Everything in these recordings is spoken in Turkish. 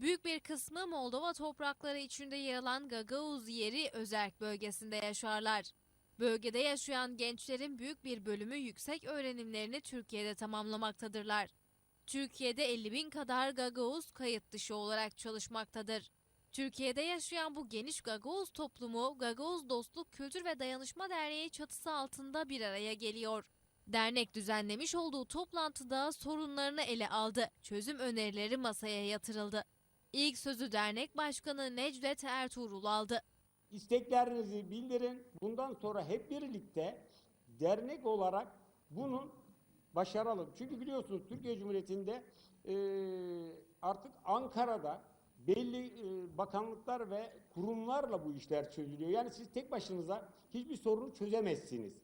Büyük bir kısmı Moldova toprakları içinde yer alan Gagauz yeri özerk bölgesinde yaşarlar. Bölgede yaşayan gençlerin büyük bir bölümü yüksek öğrenimlerini Türkiye'de tamamlamaktadırlar. Türkiye'de 50.000 kadar Gagauz kayıt dışı olarak çalışmaktadır. Türkiye'de yaşayan bu geniş Gagauz toplumu Gagauz Dostluk Kültür ve Dayanışma Derneği çatısı altında bir araya geliyor. Dernek düzenlemiş olduğu toplantıda sorunlarını ele aldı, çözüm önerileri masaya yatırıldı. İlk sözü dernek başkanı Necdet Ertuğrul aldı. İsteklerinizi bildirin. Bundan sonra hep birlikte dernek olarak bunu başaralım. Çünkü biliyorsunuz Türkiye Cumhuriyeti'nde artık Ankara'da belli bakanlıklar ve kurumlarla bu işler çözülüyor. Yani siz tek başınıza hiçbir sorunu çözemezsiniz.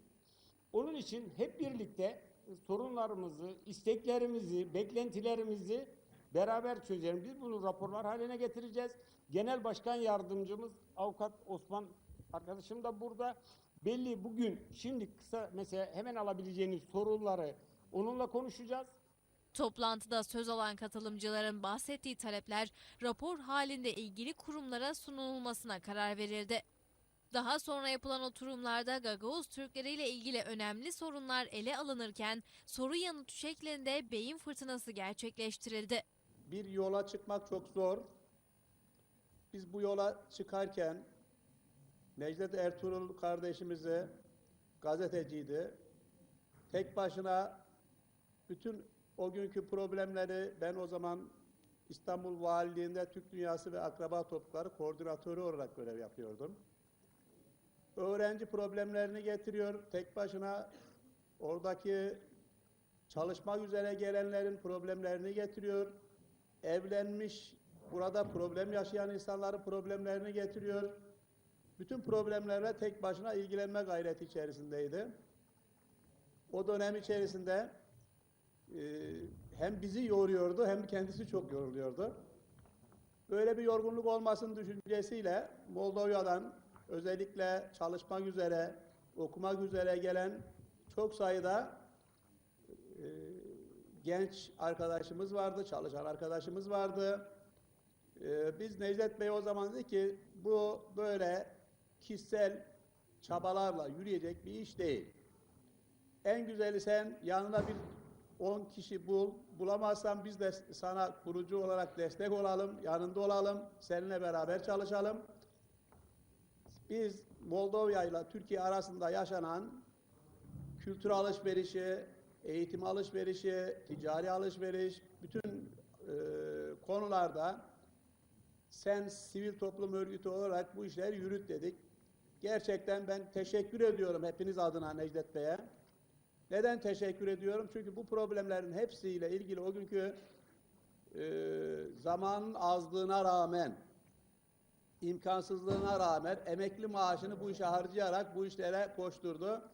Onun için hep birlikte sorunlarımızı, isteklerimizi, beklentilerimizi beraber çözelim. Biz bunu raporlar haline getireceğiz. Genel Başkan Yardımcımız Avukat Osman arkadaşım da burada. Belli bugün, şimdi kısa mesela hemen alabileceğiniz soruları onunla konuşacağız. Toplantıda söz alan katılımcıların bahsettiği talepler rapor halinde ilgili kurumlara sunulmasına karar verildi. Daha sonra yapılan oturumlarda Gagauz Türkleri ile ilgili önemli sorunlar ele alınırken soru yanıt şeklinde beyin fırtınası gerçekleştirildi. Bir yola çıkmak çok zor. Biz bu yola çıkarken Necdet Ertuğrul kardeşimizi, gazeteciydi, tek başına bütün o günkü problemleri, ben o zaman İstanbul Valiliğinde Türk Dünyası ve Akraba Toplulukları koordinatörü olarak görev yapıyordum. Öğrenci problemlerini getiriyor, tek başına oradaki çalışmak üzere gelenlerin problemlerini getiriyor, evlenmiş, burada problem yaşayan insanların problemlerini getiriyor. Bütün problemlerle tek başına ilgilenme gayreti içerisindeydi. O dönem içerisinde hem bizi yoruyordu hem kendisi çok yoruluyordu. Böyle bir yorgunluk olmasın düşüncesiyle Moldova'dan özellikle çalışmak üzere, okumak üzere gelen çok sayıda genç arkadaşımız vardı, çalışan arkadaşımız vardı. Biz Necdet Bey o zaman dedik ki bu böyle kişisel çabalarla yürüyecek bir iş değil. En güzeli sen yanına bir 10 kişi bul, bulamazsan biz de sana kurucu olarak destek olalım, yanında olalım, seninle beraber çalışalım. Biz Moldova ile Türkiye arasında yaşanan kültür alışverişi, eğitim alışverişi, ticari alışveriş, bütün konularda sen sivil toplum örgütü olarak bu işleri yürüt dedik. Gerçekten ben teşekkür ediyorum hepiniz adına Necdet Bey'e. Neden teşekkür ediyorum? Çünkü bu problemlerin hepsiyle ilgili o günkü zamanın azlığına rağmen, imkansızlığına rağmen emekli maaşını bu işe harcayarak bu işlere koşturdu.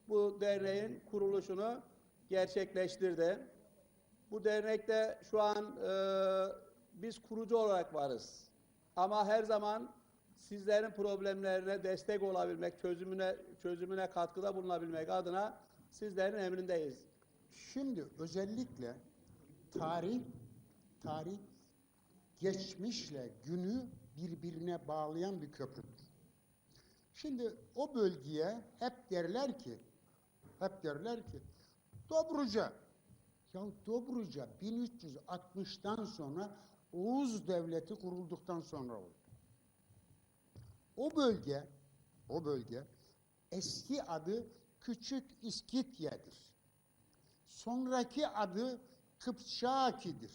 Bu derneğin kuruluşunu gerçekleştirdi. Bu dernekte şu an biz kurucu olarak varız. Ama her zaman sizlerin problemlerine destek olabilmek, çözümüne katkıda bulunabilmek adına sizlerin emrindeyiz. Şimdi özellikle tarih geçmişle günü birbirine bağlayan bir köprüdür. Şimdi o bölgeye hep derler ki Dobruca. Ya Dobruca 1360'tan sonra Oğuz Devleti kurulduktan sonra oldu. O bölge eski adı Küçük İskitye'dir. Sonraki adı Kıpçaki'dir.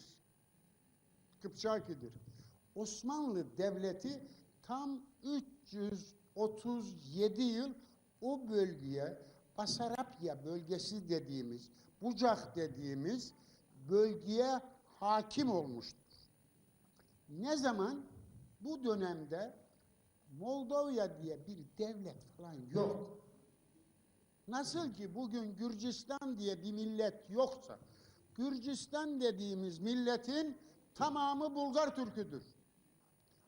Osmanlı Devleti tam 337 yıl o bölgeye Basarapya bölgesi dediğimiz, Bucak dediğimiz bölgeye hakim olmuştur. Ne zaman? Bu dönemde Moldova diye bir devlet falan yok. Nasıl ki bugün Gürcistan diye bir millet yoksa, Gürcistan dediğimiz milletin tamamı Bulgar Türküdür.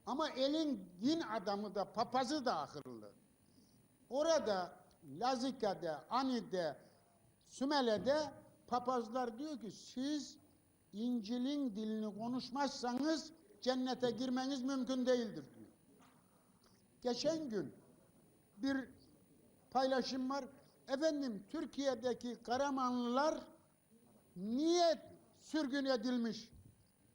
Ama elin din adamı da papazı da akıllı. Orada Lazika'da, Ani'de, Sümele'de papazlar diyor ki siz İncil'in dilini konuşmazsanız cennete girmeniz mümkün değildir diyor. Geçen gün bir paylaşım var. Efendim Türkiye'deki Karamanlılar niye sürgün edilmiş?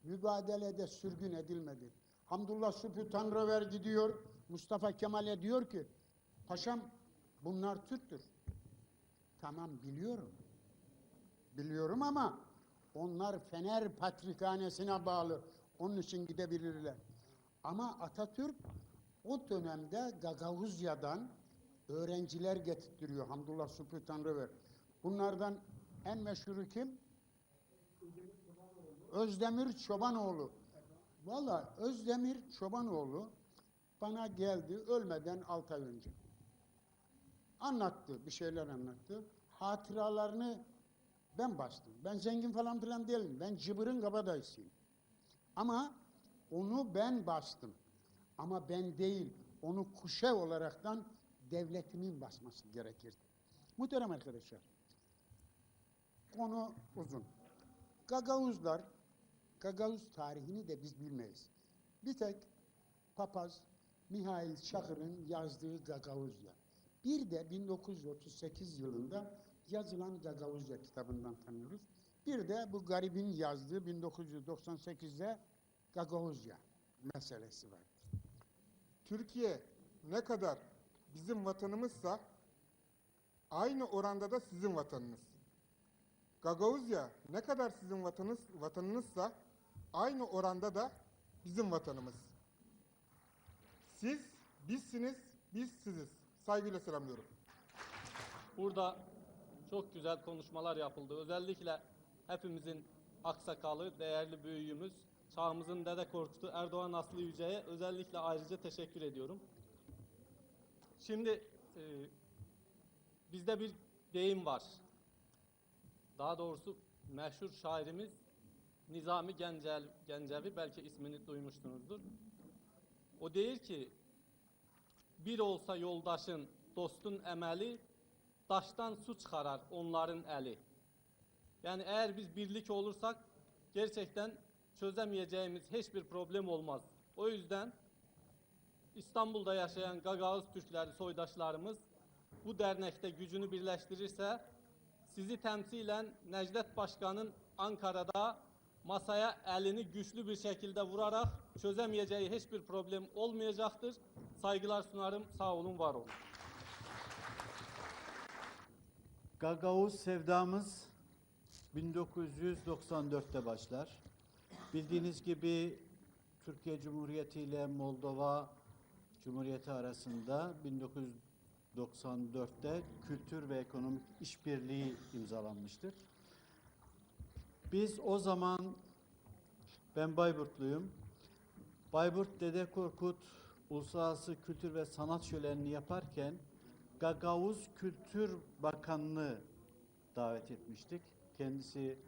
Mübadelede sürgün edilmedi. Hamdullah Sübhü Tanrıver gidiyor, Mustafa Kemal'e diyor ki, paşam bunlar Türktür. Tamam biliyorum. Biliyorum ama onlar Fener Patrikhanesi'ne bağlı. Onun için gidebilirler. Ama Atatürk o dönemde Gagavuzya'dan öğrenciler getirtiyor. Hamdullah Sübhü Tanrıver. Bunlardan en meşhuru kim? Özdemir Çobanoğlu. Valla Özdemir Çobanoğlu bana geldi ölmeden 6 ay önce. Anlattı, bir şeyler anlattı. Hatıralarını ben bastım. Ben zengin falan filan değilim. Ben cıbırın kabadayısıyım. Ama onu ben bastım. Ama ben değil, onu kuşe olaraktan devletimin basması gerekirdi. Muhterem arkadaşlar, konu uzun. Gagavuzlar, Gagavuz tarihini de biz bilmeyiz. Bir tek papaz Mihail Çakır'ın yazdığı Gagavuzya. Bir de 1938 yılında yazılan Gagavuzya kitabından tanıyoruz. Bir de bu garibin yazdığı 1998'de Gagavuzya meselesi var. Türkiye ne kadar bizim vatanımızsa aynı oranda da sizin vatanınız. Gagavuzya ne kadar sizin vatanınızsa aynı oranda da bizim vatanımız. Siz bizsiniz, biz siziz. Saygıyla selamlıyorum. Burada çok güzel konuşmalar yapıldı. Özellikle hepimizin aksakalı, değerli büyüğümüz, çağımızın Dede Korkut'u Erdoğan Aslı Yüce'ye özellikle ayrıca teşekkür ediyorum. Şimdi bizde bir deyim var. Daha doğrusu meşhur şairimiz Nizami Gencevi, belki ismini duymuşsunuzdur. O deyir ki, bir olsa yoldaşın, dostun emeli, daştan su çıkarar onların eli. Yani eğer biz birlik olursak gerçekten çözemeyeceğimiz hiçbir problem olmaz. O yüzden İstanbul'da yaşayan Gagavuz Türkleri, soydaşlarımız bu dernekte gücünü birleştirirse sizi temsilen Necdet Başkan'ın Ankara'da masaya elini güçlü bir şekilde vurarak çözemeyeceği hiçbir problem olmayacaktır. Saygılar sunarım. Sağ olun, var olun. Gagavuz sevdamız 1994'te başlar. Bildiğiniz gibi Türkiye Cumhuriyeti ile Moldova Cumhuriyeti arasında 1994'te kültür ve ekonomik işbirliği imzalanmıştır. Biz o zaman, ben Bayburtluyum, Bayburt Dede Korkut Uluslararası Kültür ve Sanat Şöleni'ni yaparken Gagavuz Kültür Bakanlığı davet etmiştik. Kendisi,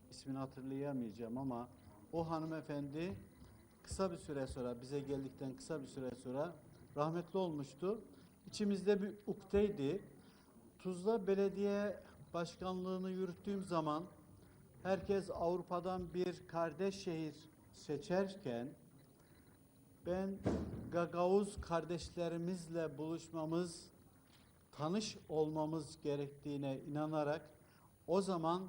ismini hatırlayamayacağım ama o hanımefendi kısa bir süre sonra, bize geldikten kısa bir süre sonra rahmetli olmuştu. İçimizde bir ukdeydi. Tuzla Belediye Başkanlığı'nı yürüttüğüm zaman herkes Avrupa'dan bir kardeş şehir seçerken ben Gagavuz kardeşlerimizle buluşmamız, tanış olmamız gerektiğine inanarak o zaman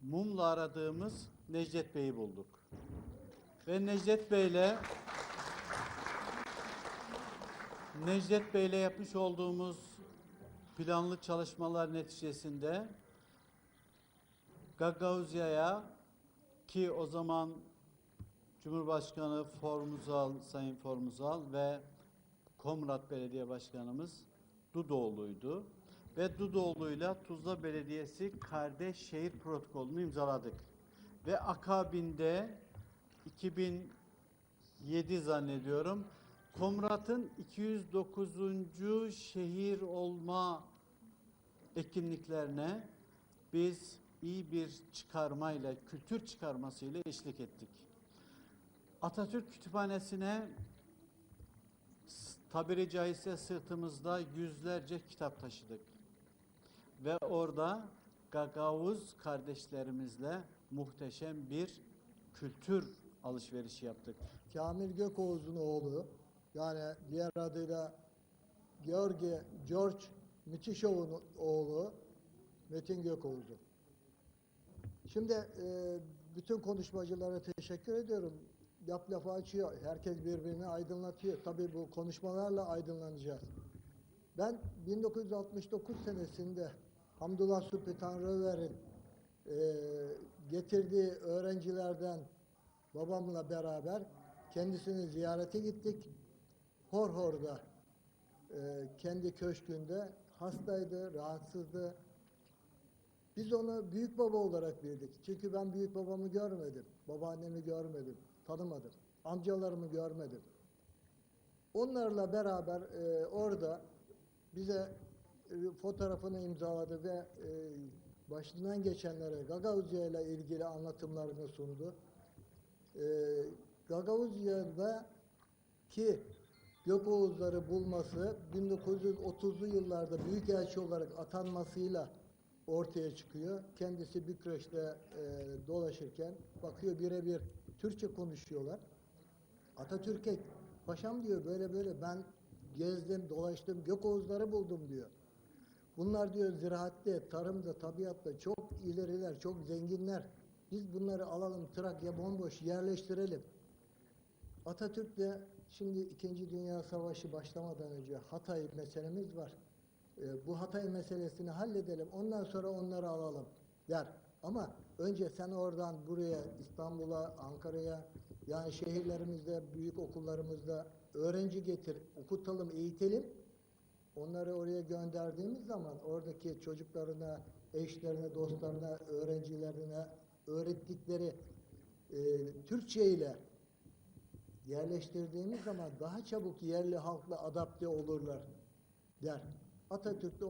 mumla aradığımız Necdet Bey'i bulduk. Ve Necdet Bey'le yapmış olduğumuz planlı çalışmalar neticesinde Gagavuzya'ya, ki o zaman Cumhurbaşkanı Sayın Formuzal ve Komrat Belediye Başkanımız Dudoğlu'ydu. Ve Dudoğlu'yla Tuzla Belediyesi kardeş şehir protokolünü imzaladık. Ve akabinde 2007 zannediyorum, Komrat'ın 209. şehir olma etkinliklerine biz iyi bir çıkarmayla, kültür çıkarmasıyla eşlik ettik. Atatürk Kütüphanesi'ne tabiri caizse sırtımızda yüzlerce kitap taşıdık. Ve orada Gagavuz kardeşlerimizle muhteşem bir kültür alışveriş yaptık. Kamil Gökoğuz'un oğlu, yani diğer adıyla George Mütişov'un oğlu Metin Gökoğuz'u. Şimdi bütün konuşmacılara teşekkür ediyorum. Lafı açıyor. Herkes birbirini aydınlatıyor. Tabii bu konuşmalarla aydınlanacağız. Ben 1969 senesinde Hamdullah Sübhi Tanrıver'in getirdiği öğrencilerden babamla beraber kendisini ziyarete gittik. Horhor'da kendi köşkünde hastaydı, rahatsızdı. Biz onu büyük baba olarak bildik. Çünkü ben büyük babamı görmedim. Babaannemi görmedim, tanımadım. Amcalarımı görmedim. Onlarla beraber orada bize fotoğrafını imzaladı ve başından geçenlere Gagauzya ile ilgili anlatımlarını sundu. Gagauzya'da ki Gökoğuzları bulması 1930'lu yıllarda büyükelçi olarak atanmasıyla ortaya çıkıyor. Kendisi Bükreş'te dolaşırken bakıyor birebir Türkçe konuşuyorlar. Atatürk'e paşam diyor böyle ben gezdim, dolaştım, Gökoğuzları buldum diyor. Bunlar diyor ziraatte, tarımda, tabiatta çok ileriler, çok zenginler. Biz bunları alalım, Trakya bomboş yerleştirelim. Atatürk de şimdi 2. Dünya Savaşı başlamadan önce Hatay meselemiz var. Bu Hatay meselesini halledelim, ondan sonra onları alalım der. Ama önce sen oradan buraya, İstanbul'a, Ankara'ya, yani şehirlerimizde, büyük okullarımızda öğrenci getir, okutalım, eğitelim. Onları oraya gönderdiğimiz zaman oradaki çocuklarına, eşlerine, dostlarına, öğrencilerine öğrettikleri Türkçe ile yerleştirdiğimiz zaman daha çabuk yerli halkla adapte olurlar der. Atatürk de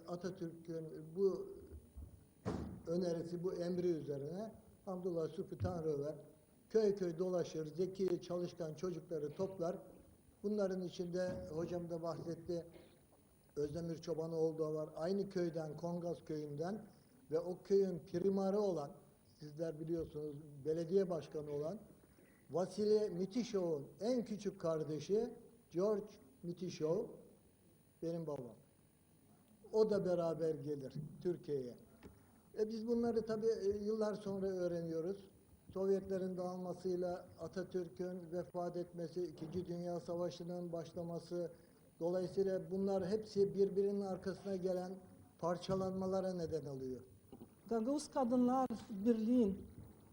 Atatürk'ün bu önerisi, bu emri üzerine Hamdullah Sübhi Tanrıver köy köy dolaşır, zeki, çalışkan çocukları toplar. Bunların içinde hocam da bahsetti, Özdemir Çobanoğlu da var. Aynı köyden, Kongaz köyünden ve o köyün primarı olan, sizler biliyorsunuz belediye başkanı olan Vasili Mitişov'un en küçük kardeşi George Mitişov benim babam. O da beraber gelir Türkiye'ye. Biz bunları tabii yıllar sonra öğreniyoruz. Sovyetlerin dağılmasıyla Atatürk'ün vefat etmesi, 2. Dünya Savaşı'nın başlaması, dolayısıyla bunlar hepsi birbirinin arkasına gelen parçalanmalara neden oluyor. Gagavuz Kadınlar Birliği'nin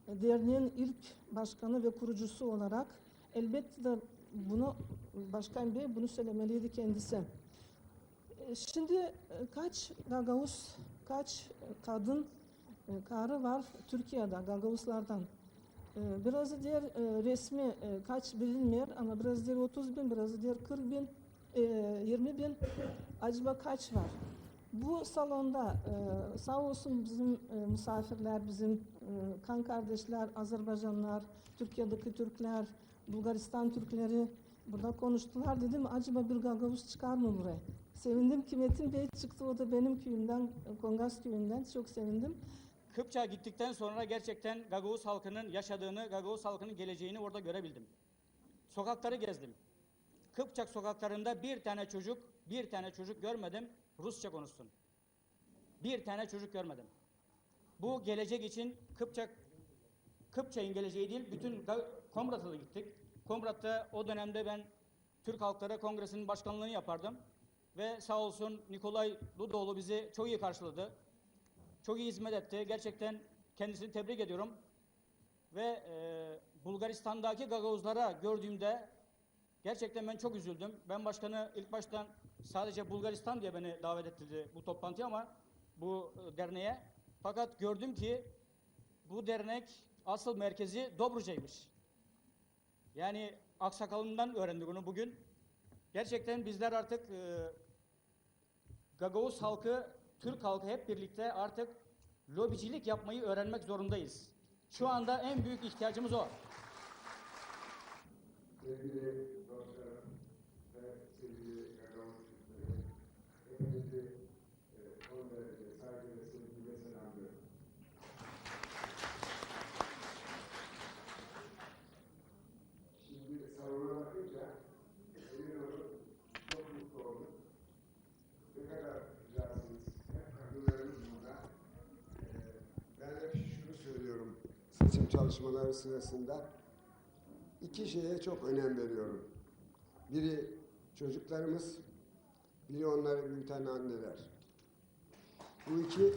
derneğin ilk başkanı ve kurucusu olarak elbette de bunu Başkan Bey bunu söylemeliydi kendisi. Şimdi kaç Gagavuz, kaç kadın karı var Türkiye'de Gagavuzlardan. Biraz diğer resmi kaç bilinmiyor ama biraz diğer 30 bin, biraz diğer 40 bin, 20 bin. Acaba kaç var? Bu salonda sağ olsun bizim misafirler, bizim kan kardeşler, Azerbaycanlılar, Türkiye'deki Türkler, Bulgaristan Türkleri burada konuştular. Dedim acaba bir Gagavuz çıkar mı buraya? Sevindim ki Metin Bey çıktı. O da benim köyümden, Kongas köyünden. Çok sevindim. Kıpçak'a gittikten sonra gerçekten Gagavuz halkının yaşadığını, Gagavuz halkının geleceğini orada görebildim. Sokakları gezdim. Kıpçak sokaklarında bir tane çocuk görmedim Rusça konuşsun. Bir tane çocuk görmedim. Bu gelecek için Kıpçak'ın geleceği değil, bütün Komrat'a gittik. Komrat'ta o dönemde ben Türk Halkları Kongresi'nin başkanlığını yapardım. Ve sağ olsun Nikolay Dudoğlu bizi çok iyi karşıladı. Çok iyi hizmet etti. Gerçekten kendisini tebrik ediyorum. Ve Bulgaristan'daki Gagavuzlara gördüğümde gerçekten ben çok üzüldüm. Ben başkanı ilk baştan sadece Bulgaristan diye beni davet ettirdi bu toplantıya ama bu derneğe. Fakat gördüm ki bu dernek asıl merkezi Dobruca'ymış. Yani aksakalından öğrendik onu bugün. Gerçekten bizler artık Gagavuz halkı, Türk halkı hep birlikte artık lobicilik yapmayı öğrenmek zorundayız. Şu anda en büyük ihtiyacımız o. Sevgili dostlarım ve sevgili Gagavuz Türkleri, hepinizi son derece saygı ve sevgiyle selamlıyorum. çalışmaları sırasında iki şeye çok önem veriyorum. Biri çocuklarımız, biri onları büyüten anneler. Bu iki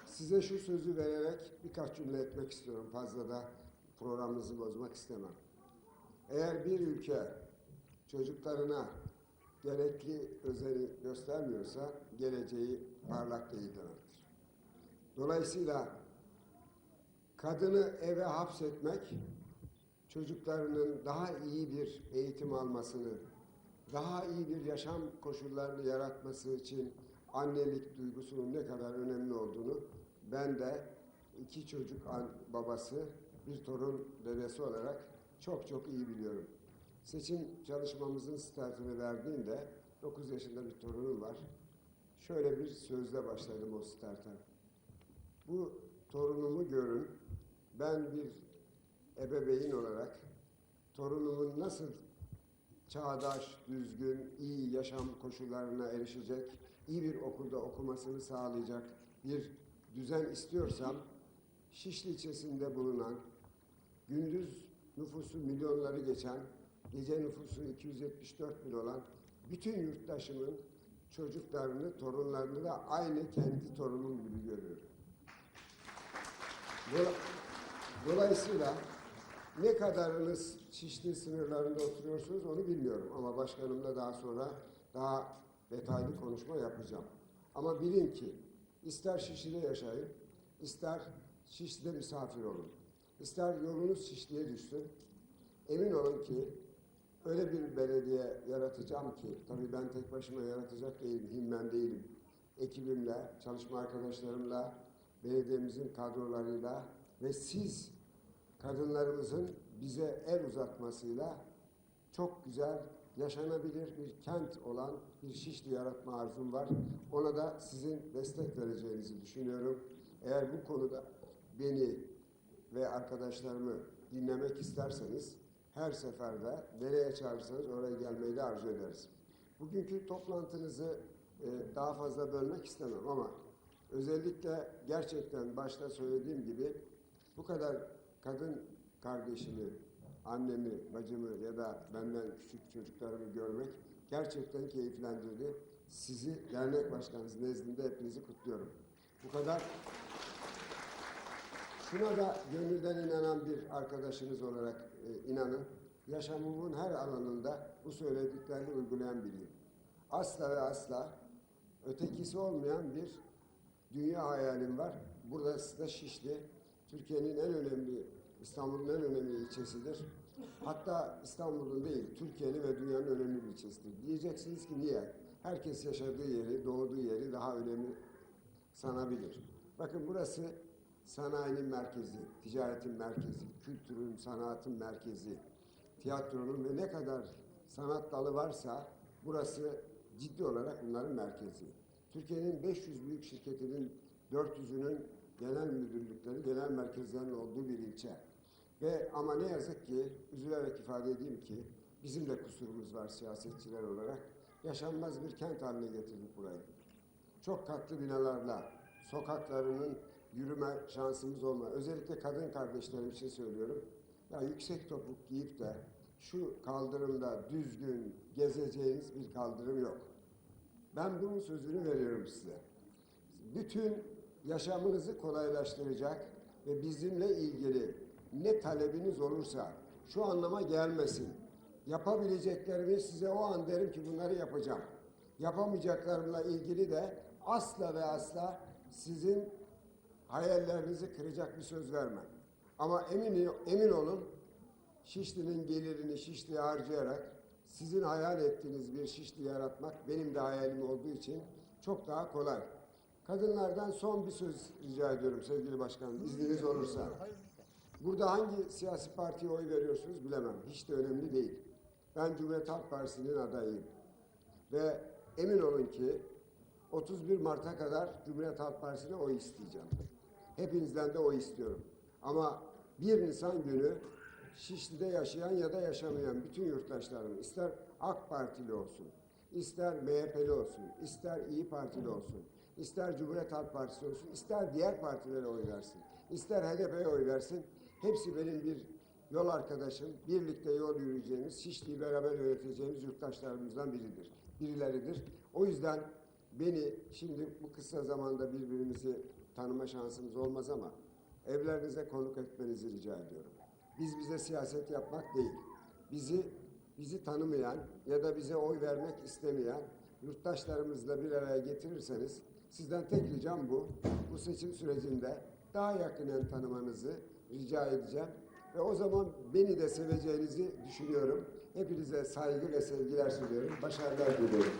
size şu sözü vererek birkaç cümle etmek istiyorum. Fazla da programınızı bozmak istemem. Eğer bir ülke çocuklarına gerekli özeni göstermiyorsa geleceği parlak değil demektir. Dolayısıyla kadını eve hapsetmek çocuklarının daha iyi bir eğitim almasını, daha iyi bir yaşam koşullarını yaratması için annelik duygusunun ne kadar önemli olduğunu ben de iki çocuk babası, bir torun dedesi olarak çok iyi biliyorum. Seçim çalışmamızın startını verdiğimde 9 yaşında bir torunum var. Şöyle bir sözle başladım o starta. Bu torunumu görün, ben bir ebeveyn olarak torunumun nasıl çağdaş, düzgün, iyi yaşam koşullarına erişecek, iyi bir okulda okumasını sağlayacak bir düzen istiyorsam, Şişli ilçesinde bulunan, gündüz nüfusu milyonları geçen, gece nüfusu 274 bin olan bütün yurttaşımın çocuklarını, torunlarını da aynı kendi torunum gibi görüyorum. Dolayısıyla ne kadarınız Şişli sınırlarında oturuyorsunuz onu bilmiyorum ama başkanımla daha sonra daha detaylı konuşma yapacağım. Ama bilin ki ister Şişli'de yaşayın, ister Şişli'de misafir olun, ister yolunuz Şişli'ye düşsün, emin olun ki öyle bir belediye yaratacağım ki, tabii ben tek başıma yaratacak değilim, himmem değilim. Ekibimle, çalışma arkadaşlarımla, belediyemizin kadrolarıyla ve siz kadınlarımızın bize el uzatmasıyla çok güzel, yaşanabilir bir kent olan bir Şişli yaratma arzum var. Ona da sizin destek vereceğinizi düşünüyorum. Eğer bu konuda beni ve arkadaşlarımı dinlemek isterseniz her seferde nereye çağırırsanız oraya gelmeyi de arzu ederiz. Bugünkü toplantınızı daha fazla bölmek istemem ama özellikle gerçekten başta söylediğim gibi bu kadar kadın kardeşimi, annemi, bacımı ya da benden küçük çocuklarımı görmek gerçekten keyiflendirdi. Sizi dernek başkanınız nezdinde hepinizi kutluyorum. Bu kadar. Şuna da gönülden inanan bir arkadaşınız olarak inanın. Yaşamımın her alanında bu söylediklerini uygulayan biriyim. Asla ve asla ötekisi olmayan bir dünya hayalim var. Burası da Şişli. Türkiye'nin en önemli, İstanbul'un en önemli ilçesidir. Hatta İstanbul'un değil, Türkiye'nin ve dünyanın önemli bir ilçesidir. Diyeceksiniz ki niye? Herkes yaşadığı yeri, doğduğu yeri daha önemli sanabilir. Bakın burası sanayinin merkezi, ticaretin merkezi, kültürün, sanatın merkezi, tiyatronun ve ne kadar sanat dalı varsa burası ciddi olarak bunların merkezi. Türkiye'nin 500 büyük şirketinin 400'ünün genel müdürlükleri, genel merkezlerinin olduğu bir ilçe. Ama ne yazık ki, üzülerek ifade edeyim ki, bizim de kusurumuz var siyasetçiler olarak. Yaşanmaz bir kent haline getirdik burayı. Çok katlı binalarla, sokaklarının yürüme şansımız olmadı. Özellikle kadın kardeşlerim için söylüyorum. Ya yüksek topuk giyip de şu kaldırımda düzgün gezeceğiniz bir kaldırım yok. Ben bunun sözünü veriyorum size. Bütün yaşamınızı kolaylaştıracak ve bizimle ilgili ne talebiniz olursa şu anlama gelmesin. Yapabileceklerimi size o an derim ki bunları yapacağım. Yapamayacaklarımla ilgili de asla ve asla sizin hayallerinizi kıracak bir söz vermem. Ama emin olun Şişli'nin gelirini Şişli'ye harcayarak sizin hayal ettiğiniz bir Şişli yaratmak benim de hayalim olduğu için çok daha kolay. Kadınlardan son bir söz rica ediyorum sevgili başkanım, izniniz olursa. Burada hangi siyasi partiye oy veriyorsunuz bilemem. Hiç de önemli değil. Ben Cumhuriyet Halk Partisi'nin adayıyım. Ve emin olun ki 31 Mart'a kadar Cumhuriyet Halk Partisi'ne oy isteyeceğim. Hepinizden de oy istiyorum. Ama 1 Nisan günü Şişli'de yaşayan ya da yaşamayan bütün yurttaşlarım ister AK Partili olsun, ister MHP'li olsun, ister İyi Partili olsun, ister Cumhuriyet Halk Partisi olsun, ister diğer partilere oy versin, ister HDP'ye oy versin. Hepsi benim bir yol arkadaşım, birlikte yol yürüyeceğimiz, Şişli'yi beraber yöneteceğimiz yurttaşlarımızdan birileridir. O yüzden beni şimdi bu kısa zamanda birbirimizi tanıma şansımız olmaz ama evlerinize konuk etmenizi rica ediyorum. Biz bize siyaset yapmak değil, bizi tanımayan ya da bize oy vermek istemeyen yurttaşlarımızla bir araya getirirseniz sizden tek ricam bu. Bu seçim sürecinde daha yakinen tanımanızı rica edeceğim. Ve o zaman beni de seveceğinizi düşünüyorum. Hepinize saygı ve sevgiler sunuyorum. Başarılar diliyorum.